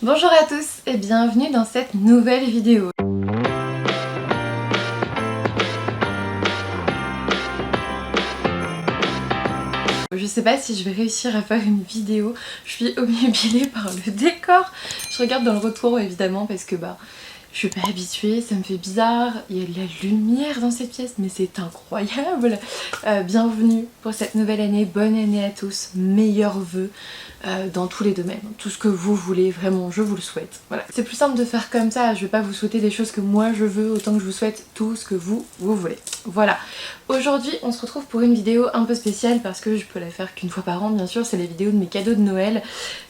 Bonjour à tous et bienvenue dans cette nouvelle vidéo. Je sais pas si je vais réussir à faire une vidéo, je suis obnubilée par le décor. Je regarde dans le retour évidemment parce que je suis pas habituée, ça me fait bizarre, il y a de la lumière dans cette pièce mais c'est incroyable. Bienvenue pour cette nouvelle année, bonne année à tous, meilleurs vœux dans tous les domaines, tout ce que vous voulez, vraiment je vous le souhaite. Voilà. C'est plus simple de faire comme ça, je vais pas vous souhaiter des choses que moi je veux autant que je vous souhaite tout ce que vous voulez. Voilà. Aujourd'hui on se retrouve pour une vidéo un peu spéciale parce que je peux la faire qu'une fois par an bien sûr, c'est les vidéos de mes cadeaux de Noël.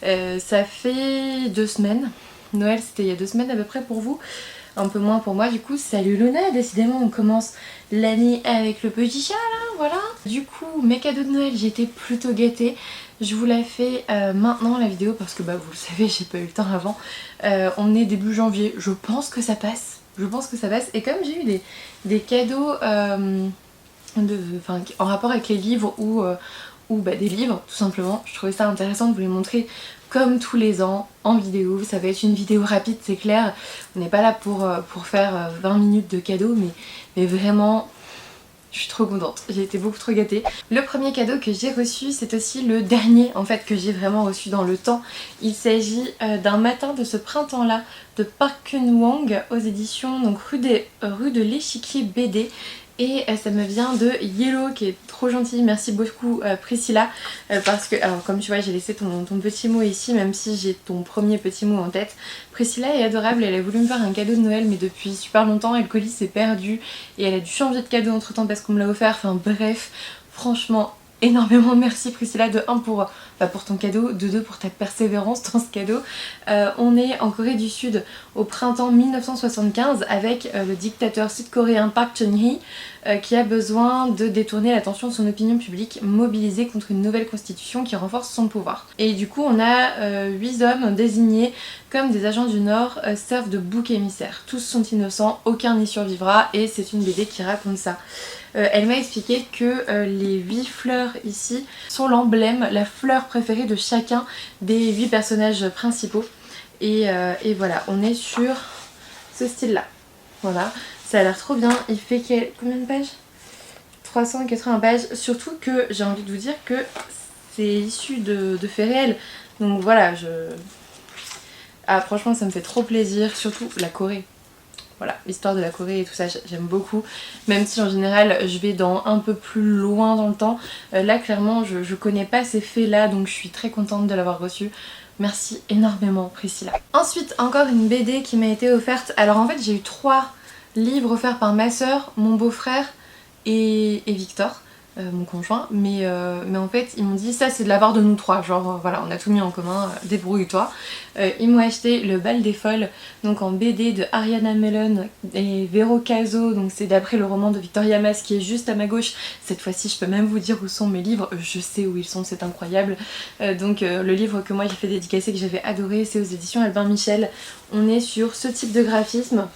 Ça fait 2 semaines. Noël c'était il y a 2 semaines à peu près pour vous, un peu moins pour moi du coup. Salut Luna, décidément on commence l'année avec le petit chat là, voilà. Du coup mes cadeaux de Noël, j'étais plutôt gâtée. Je vous la fais maintenant la vidéo parce que vous le savez j'ai pas eu le temps avant. On est début janvier, je pense que ça passe. Et comme j'ai eu des cadeaux en rapport avec les livres ou des livres tout simplement, je trouvais ça intéressant de vous les montrer comme tous les ans en vidéo. Ça va être une vidéo rapide, c'est clair, on n'est pas là pour faire 20 minutes de cadeaux, mais vraiment je suis trop contente, j'ai été beaucoup trop gâtée. Le premier cadeau que j'ai reçu, c'est aussi le dernier en fait que j'ai vraiment reçu dans le temps. Il s'agit d'un matin de ce printemps-là de Park Kun-wong aux éditions donc rue de l'Échiquier BD. Et ça me vient de Yellow qui est trop gentille, merci beaucoup Priscilla, parce que, alors comme tu vois j'ai laissé ton petit mot ici même si j'ai ton premier petit mot en tête. Priscilla est adorable, elle a voulu me faire un cadeau de Noël mais depuis super longtemps et le colis s'est perdu et elle a dû changer de cadeau entre temps parce qu'on me l'a offert, enfin bref, franchement énormément merci Priscilla, de 1 pour ton cadeau, de 2 pour ta persévérance dans ce cadeau. On est en Corée du Sud au printemps 1975 avec le dictateur sud-coréen Park Chung-hee qui a besoin de détourner l'attention de son opinion publique, mobilisée contre une nouvelle constitution qui renforce son pouvoir. Et du coup on a 8 hommes désignés comme des agents du Nord servent de bouc émissaire. Tous sont innocents, aucun n'y survivra et c'est une BD qui raconte ça. Elle m'a expliqué que les 8 fleurs ici sont l'emblème, la fleur préférée de chacun des 8 personnages principaux. Et voilà, on est sur ce style là. Voilà, ça a l'air trop bien. Il fait combien de pages? 380 pages. Surtout que j'ai envie de vous dire que c'est issu de faits réels. Donc voilà, franchement ça me fait trop plaisir, surtout la Corée. Voilà, l'histoire de la Corée et tout ça, j'aime beaucoup. Même si en général je vais dans un peu plus loin dans le temps. Là clairement je connais pas ces faits là, donc je suis très contente de l'avoir reçu. Merci énormément Priscilla. Ensuite encore une BD qui m'a été offerte. Alors en fait j'ai eu 3 livres offerts par ma soeur, mon beau-frère et Victor. Mon conjoint, mais en fait ils m'ont dit ça c'est de la part de nous 3, genre voilà on a tout mis en commun, débrouille-toi. Ils m'ont acheté Le Bal des Folles, donc en BD de Ariana Melon et Vero Caso, donc c'est d'après le roman de Victoria Mas qui est juste à ma gauche. Cette fois-ci je peux même vous dire où sont mes livres, je sais où ils sont, c'est incroyable. Le livre que moi j'ai fait dédicacer, que j'avais adoré, c'est aux éditions Albin Michel. On est sur ce type de graphisme.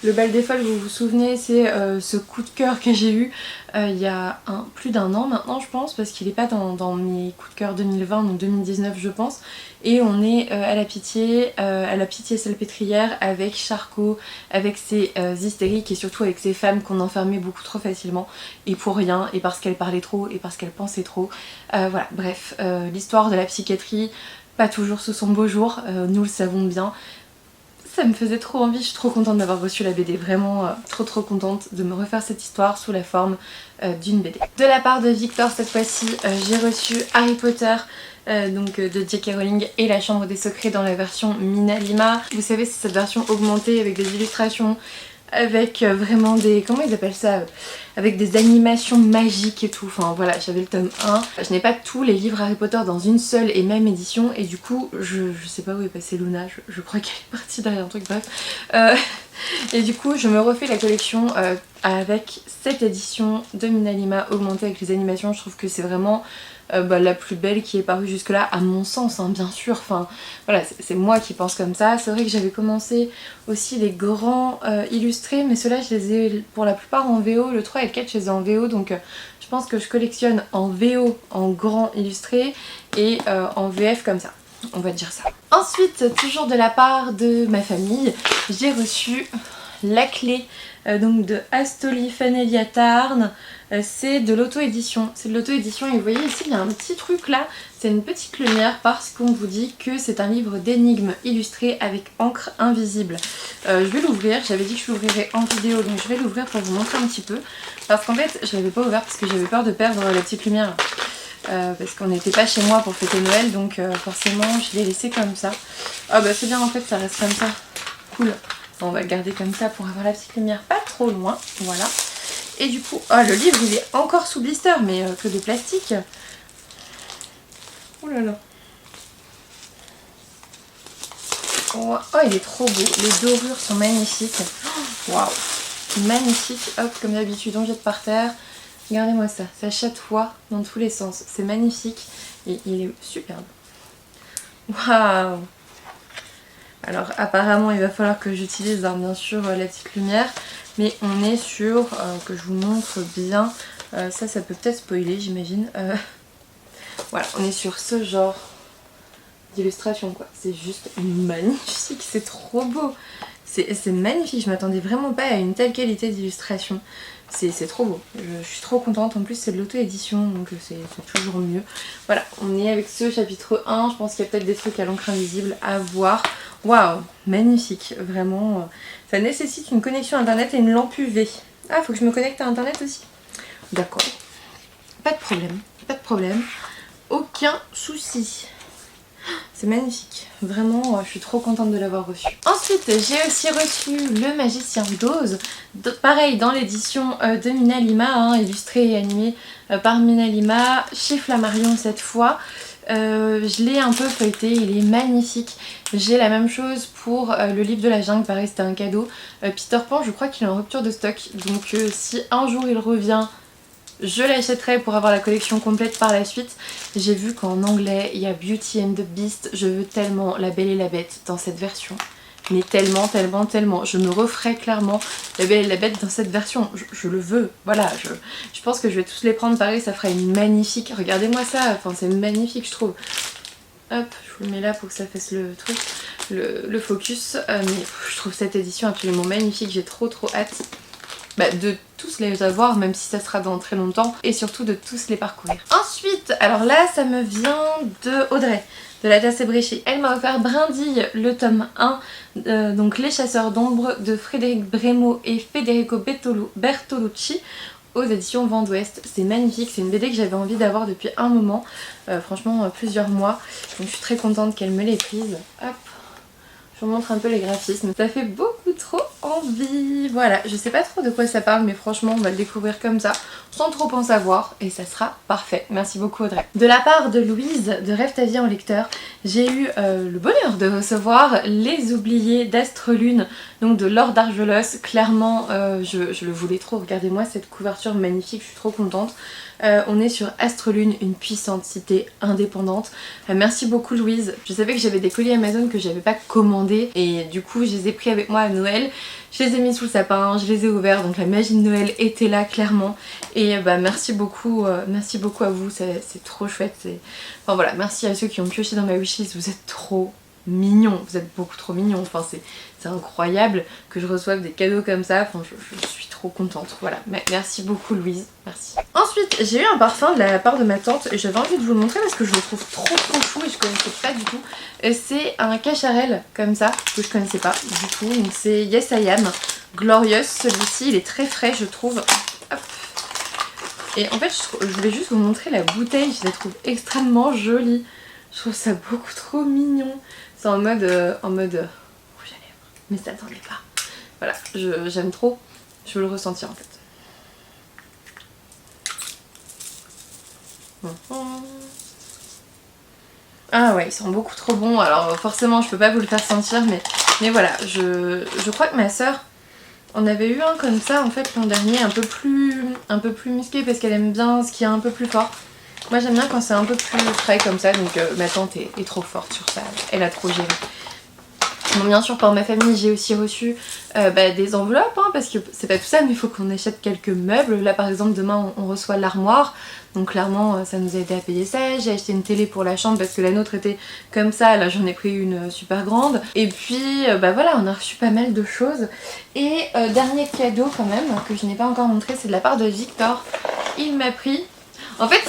Le Bal des Folles, vous vous souvenez, c'est ce coup de cœur que j'ai eu il y a plus d'1 an maintenant je pense, parce qu'il n'est pas dans mes coups de cœur 2020, donc 2019 je pense. Et on est à la Pitié Salpêtrière avec Charcot, avec ses hystériques et surtout avec ces femmes qu'on enfermait beaucoup trop facilement et pour rien, et parce qu'elles parlaient trop et parce qu'elles pensaient trop. Voilà, bref, l'histoire de la psychiatrie, pas toujours sous son beau jour, nous le savons bien. Ça me faisait trop envie, je suis trop contente d'avoir reçu la BD, vraiment trop contente de me refaire cette histoire sous la forme d'une BD. De la part de Victor cette fois-ci, j'ai reçu Harry Potter de J.K. Rowling et La Chambre des Secrets dans la version Minalima. Vous savez c'est cette version augmentée avec des illustrations, avec vraiment des... comment ils appellent ça, avec des animations magiques et tout, enfin voilà, j'avais le tome 1. Je n'ai pas tous les livres Harry Potter dans une seule et même édition et du coup je sais pas où est passée Luna, je crois qu'elle est partie derrière un truc, bref. Et du coup je me refais la collection avec cette édition de Minalima augmentée avec les animations. Je trouve que c'est vraiment la plus belle qui est parue jusque là à mon sens, hein, bien sûr, enfin voilà, c'est moi qui pense comme ça. C'est vrai que j'avais commencé aussi les grands illustrés, mais ceux-là je les ai pour la plupart en VO, le 3 et le 4 je les ai en VO, donc je pense que je collectionne en VO en grand illustré et en VF comme ça. On va dire ça. Ensuite, toujours de la part de ma famille, j'ai reçu la clé donc de Astoli Fanelia Tarn. C'est de l'auto-édition. C'est de l'auto-édition et vous voyez ici il y a un petit truc là, c'est une petite lumière parce qu'on vous dit que c'est un livre d'énigmes illustré avec encre invisible. Je vais l'ouvrir, j'avais dit que je l'ouvrirais en vidéo donc je vais l'ouvrir pour vous montrer un petit peu. Parce qu'en fait je l'avais pas ouvert parce que j'avais peur de perdre la petite lumière. Parce qu'on n'était pas chez moi pour fêter Noël donc forcément je l'ai laissé comme ça. Ah bah c'est bien en fait ça reste comme ça. Cool. On va le garder comme ça pour avoir la petite lumière pas trop loin. Voilà. Et du coup, oh le livre il est encore sous blister mais que de plastique. Oh là là. Oh, oh il est trop beau. Les dorures sont magnifiques. Waouh. Magnifique. Hop comme d'habitude on jette par terre. Regardez-moi ça. Ça chatoie dans tous les sens. C'est magnifique. Et il est superbe. Waouh. Alors apparemment il va falloir que j'utilise bien sûr la petite lumière. Mais on est sur, que je vous montre bien, ça peut peut-être spoiler j'imagine. Voilà, on est sur ce genre d'illustration quoi. C'est juste magnifique, c'est trop beau. C'est magnifique, je m'attendais vraiment pas à une telle qualité d'illustration. C'est trop beau, je suis trop contente. En plus c'est de l'auto-édition donc c'est toujours mieux. Voilà, on est avec ce chapitre 1, je pense qu'il y a peut-être des trucs à l'encre invisible à voir. Waouh, magnifique, vraiment. Ça nécessite une connexion internet et une lampe UV. Ah, faut que je me connecte à internet aussi. D'accord, pas de problème, pas de problème. Aucun souci. C'est magnifique, vraiment, je suis trop contente de l'avoir reçu. Ensuite, j'ai aussi reçu Le Magicien d'Oz, pareil dans l'édition de Mina Lima, hein, illustré et animé par Mina Lima, chez Flammarion cette fois. Je l'ai un peu feuilleté, il est magnifique. J'ai la même chose pour le livre de la jungle, pareil c'était un cadeau. Peter Pan, je crois qu'il est en rupture de stock, donc si un jour il revient, je l'achèterai pour avoir la collection complète par la suite. J'ai vu qu'en anglais il y a Beauty and the Beast, je veux tellement La Belle et la Bête dans cette version. Mais tellement, tellement, tellement. Je me referai clairement La Belle et la Bête dans cette version. Je le veux. Voilà, je pense que je vais tous les prendre pareil. Ça fera une magnifique... Regardez-moi ça. Enfin, c'est magnifique, je trouve. Hop, je vous le mets là pour que ça fasse le truc, le focus. Mais je trouve cette édition absolument magnifique. J'ai trop hâte de tous les avoir, même si ça sera dans très longtemps. Et surtout de tous les parcourir. Ensuite, alors là, ça me vient de Audrey. De la Tasse Bréchy. Elle m'a offert Brindille, le tome 1, donc Les Chasseurs d'Ombre de Frédéric Brémaud et Federico Bertolucci aux éditions Vent d'Ouest. C'est magnifique, c'est une BD que j'avais envie d'avoir depuis un moment, franchement plusieurs mois. Donc je suis très contente qu'elle me l'ait prise. Hop, je vous montre un peu les graphismes. Ça fait beaucoup trop envie. Voilà, je sais pas trop de quoi ça parle, mais franchement on va le découvrir comme ça, sans trop en savoir, et ça sera parfait. Merci beaucoup Audrey. De la part de Louise de Rêve ta vie en lecteur, j'ai eu le bonheur de recevoir Les Oubliés d'Astrelune, donc de Laure d'Argelos. Clairement je le voulais trop, regardez-moi cette couverture magnifique, je suis trop contente. On est sur Astrelune, une puissante cité indépendante. Merci beaucoup Louise. Je savais que j'avais des colis Amazon que j'avais pas commandés et du coup je les ai pris avec moi à Noël. Je les ai mis sous le sapin, je les ai ouverts, donc la magie de Noël était là clairement. Et merci beaucoup à vous, c'est trop chouette. Enfin voilà, merci à ceux qui ont pioché dans ma wishlist, vous êtes trop mignons, vous êtes beaucoup trop mignons. Enfin c'est incroyable que je reçoive des cadeaux comme ça, enfin je suis trop contente. Voilà, merci beaucoup Louise, merci. Ensuite j'ai eu un parfum de la part de ma tante et j'avais envie de vous le montrer parce que je le trouve trop chou et je connaissais pas du tout. C'est un cacharel comme ça que je connaissais pas du tout, donc c'est Yes I Am Glorious. Celui-ci il est très frais je trouve. Hop. Et en fait je voulais juste vous montrer la bouteille, je la trouve extrêmement jolie. Je trouve ça beaucoup trop mignon. C'est en mode rouge à lèvres, mais ça n'attendait pas. Voilà, j'aime trop. Je veux le ressentir en fait. Ah ouais, ils sont beaucoup trop bons. Alors forcément, je peux pas vous le faire sentir, mais voilà, je crois que ma soeur en avait eu un comme ça en fait l'an dernier, un peu plus musqué parce qu'elle aime bien ce qui est un peu plus fort. Moi j'aime bien quand c'est un peu plus frais comme ça, donc ma tante est trop forte sur ça, elle a trop géré. Bon, bien sûr par ma famille j'ai aussi reçu des enveloppes, hein, parce que c'est pas tout ça mais il faut qu'on achète quelques meubles. Là par exemple demain on reçoit l'armoire, Donc clairement ça nous a aidé à payer ça. J'ai acheté une télé pour la chambre parce que la nôtre était comme ça, là j'en ai pris une super grande. Et puis bah voilà, on a reçu pas mal de choses. Et dernier cadeau quand même, que je n'ai pas encore montré, c'est de la part de Victor. Il m'a pris, en fait,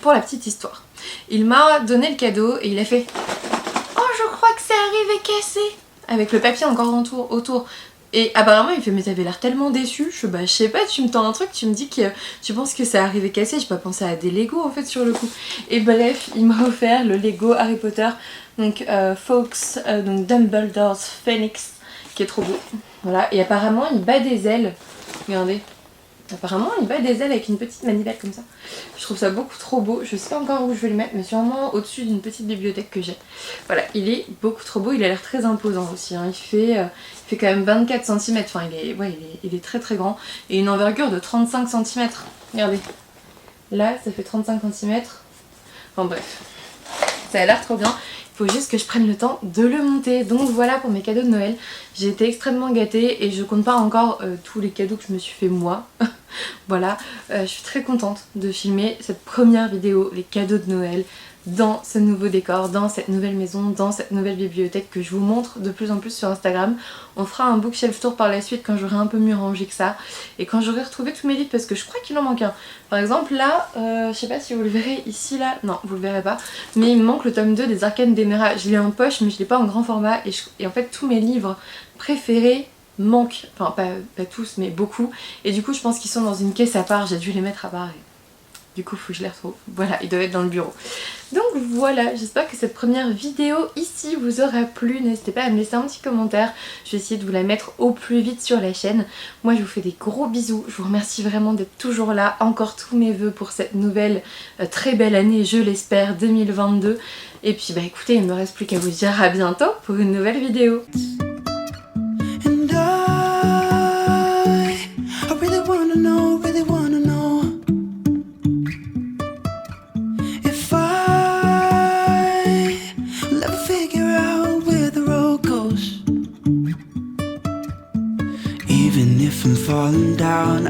pour la petite histoire, il m'a donné le cadeau et il a fait « Oh, je crois que c'est arrivé cassé !» avec le papier encore autour. Et apparemment il fait « Mais t'avais l'air tellement déçu !» Je sais pas, tu me tends un truc, tu me dis que tu penses que c'est arrivé cassé. J'ai pas pensé à des Lego en fait sur le coup. Et bref, il m'a offert le Lego Harry Potter, donc Fawkes, donc Dumbledore's Phoenix, qui est trop beau. Voilà, et apparemment il bat des ailes. Regardez. Apparemment il bat des ailes avec une petite manivelle comme ça. Je trouve ça beaucoup trop beau. Je sais pas encore où je vais le mettre, mais sûrement au-dessus d'une petite bibliothèque que j'ai. Voilà, il est beaucoup trop beau. Il a l'air très imposant aussi, hein. Il fait quand même 24 cm. Enfin il est très très grand. Et une envergure de 35 cm. Regardez. Là ça fait 35 cm. Enfin bref. Ça a l'air trop bien. Il faut juste que je prenne le temps de le monter. Donc voilà pour mes cadeaux de Noël. J'ai été extrêmement gâtée et je compte pas encore tous les cadeaux que je me suis fait moi. Voilà, je suis très contente de filmer cette première vidéo, les cadeaux de Noël, dans ce nouveau décor, dans cette nouvelle maison, dans cette nouvelle bibliothèque que je vous montre de plus en plus sur Instagram. On fera un bookshelf tour par la suite quand j'aurai un peu mieux rangé que ça et quand j'aurai retrouvé tous mes livres, parce que je crois qu'il en manque un. Par exemple là, je sais pas si vous le verrez ici là, non vous le verrez pas, mais il me manque le tome 2 des Arcanes d'Emera. Je l'ai en poche mais je l'ai pas en grand format et en fait tous mes livres préférés manquent, enfin pas tous mais beaucoup, et du coup je pense qu'ils sont dans une caisse à part, j'ai dû les mettre à part et du coup faut que je les retrouve. Voilà, ils doivent être dans le bureau. Donc voilà, j'espère que cette première vidéo ici vous aura plu. N'hésitez pas à me laisser un petit commentaire. Je vais essayer de vous la mettre au plus vite sur la chaîne. Moi je vous fais des gros bisous. Je vous remercie vraiment d'être toujours là. Encore tous mes vœux pour cette nouvelle très belle année, je l'espère, 2022. Et puis bah écoutez, il ne me reste plus qu'à vous dire à bientôt pour une nouvelle vidéo. Even if I'm falling down,